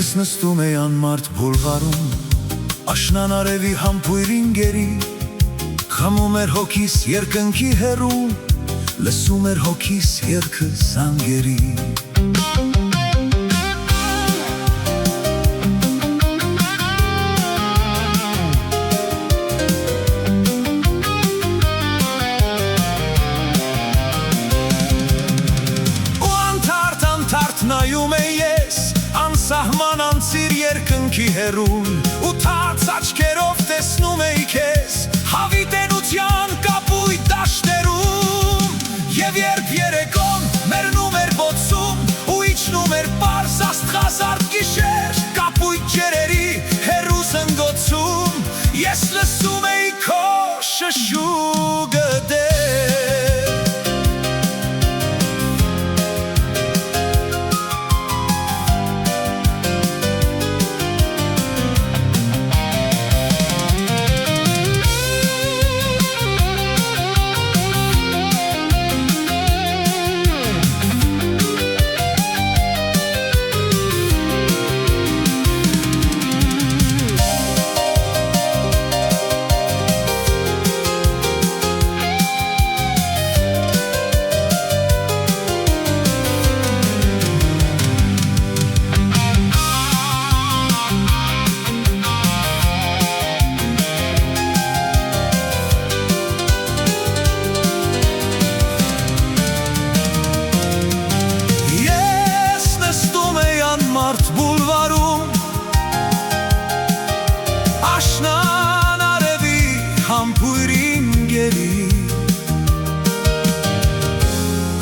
Ես նստում էի անմարդ բուլվարում, աշնան արևի համբույր ինգերի, խմում էր հոգիս երկնքի հեռու, լսում էր հոգիս երգը զանգերի։ Նայում է ես անսահման անցիր երկնքի հեռուն, ու թաց աչքերով տեսնում էի քեզ հավիտենության կապույտ դաշտերում, և երբ երեկոն մեռնում էր բոցում ու իջնում էր պարզ աստղազարդ գիշեր, կապույտ ջերերի հեռու զնգոցում ես լսում էի քո շշուկը դեր։ Բուլվարում աշնան արևի համբույր ինգերի,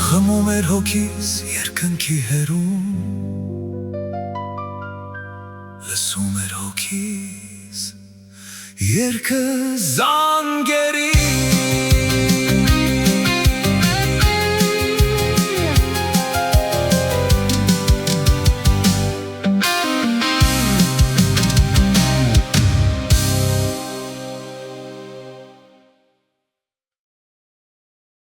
խմում էր հոգիս երկնքի հեռում, լսում էր հոգիս երգը զանգերի։